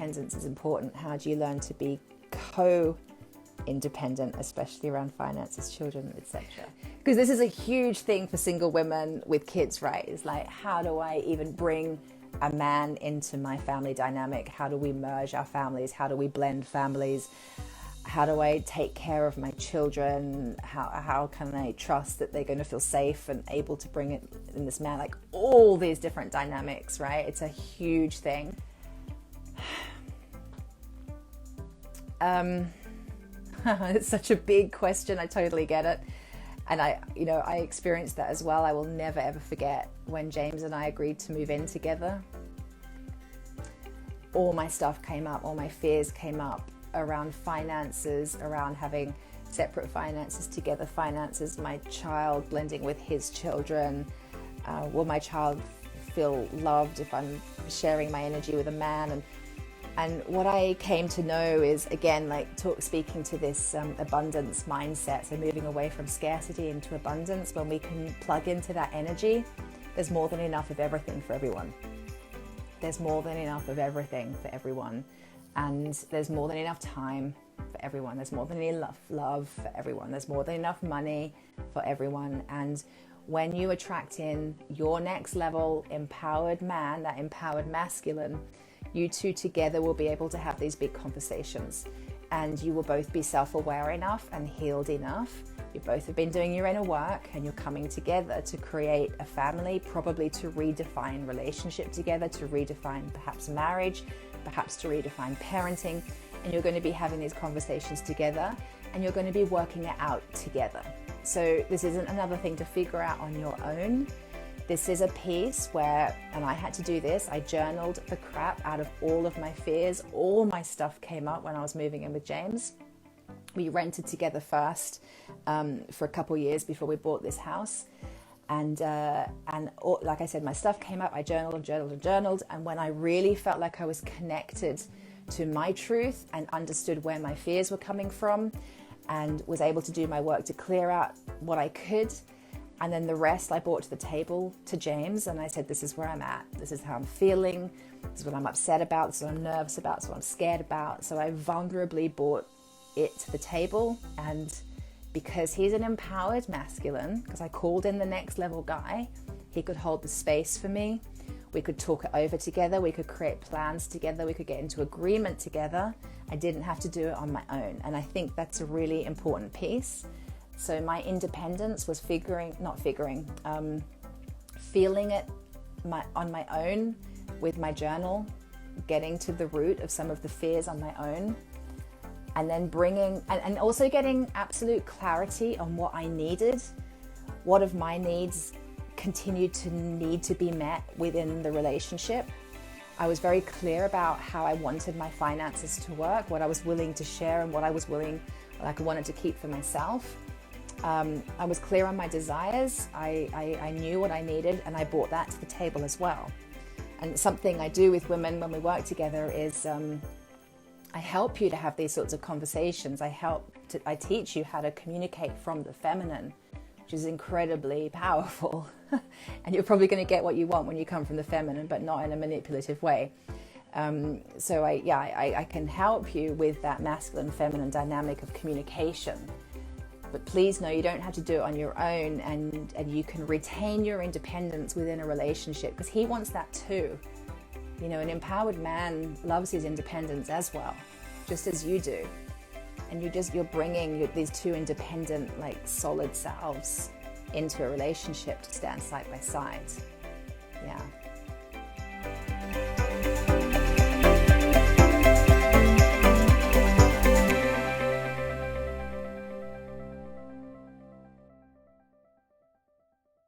independence is important, how do you learn to be co-independent, especially around finances, children, etc.? Because this is a huge thing for single women with kids, right? It's like, how do I even bring a man into my family dynamic? How do we merge our families? How do we blend families? How do I take care of my children? How can I trust that they're going to feel safe and able to bring it in this man? Like all these different dynamics, right? It's a huge thing. It's such a big question. I totally get it. And I experienced that as well. I will never ever forget when James and I agreed to move in together. All my stuff came up, all my fears came up around finances, around having separate finances, together finances, my child blending with his children. Will my child feel loved if I'm sharing my energy with a man? And what I came to know is, again, like speaking to this abundance mindset, so moving away from scarcity into abundance. When we can plug into that energy, there's more than enough of everything for everyone. There's more than enough of everything for everyone. And there's more than enough time for everyone. There's more than enough love for everyone. There's more than enough money for everyone. And when you attract in your next level empowered man, that empowered masculine, you two together will be able to have these big conversations, and you will both be self-aware enough and healed enough. You both have been doing your inner work, and you're coming together to create a family, probably to redefine relationship together, to redefine perhaps marriage, perhaps to redefine parenting. And you're going to be having these conversations together, and you're going to be working it out together. So this isn't another thing to figure out on your own. This is a piece where, and I had to do this, I journaled the crap out of all of my fears. All my stuff came up when I was moving in with James. We rented together first for a couple years before we bought this house. And like I said, my stuff came up, I journaled. And when I really felt like I was connected to my truth and understood where my fears were coming from and was able to do my work to clear out what I could, and then the rest I brought to the table to James, and I said, this is where I'm at. This is how I'm feeling. This is what I'm upset about. This is what I'm nervous about. This is what I'm scared about. So I vulnerably brought it to the table. And because he's an empowered masculine, because I called in the next level guy, he could hold the space for me. We could talk it over together. We could create plans together. We could get into agreement together. I didn't have to do it on my own. And I think that's a really important piece. So my independence was feeling it on my own with my journal, getting to the root of some of the fears on my own, and then bringing, and also getting absolute clarity on what I needed, what of my needs continued to need to be met within the relationship. I was very clear about how I wanted my finances to work, what I was willing to share and what I wanted to keep for myself. I was clear on my desires. I knew what I needed, and I brought that to the table as well. And something I do with women when we work together is I help you to have these sorts of conversations. I teach you how to communicate from the feminine, which is incredibly powerful. And you're probably going to get what you want when you come from the feminine, but not in a manipulative way. So I can help you with that masculine feminine dynamic of communication. But please know you don't have to do it on your own, and you can retain your independence within a relationship, because he wants that too. You know, an empowered man loves his independence as well, just as you do. And you're bringing these two independent, like solid selves into a relationship to stand side by side. Yeah.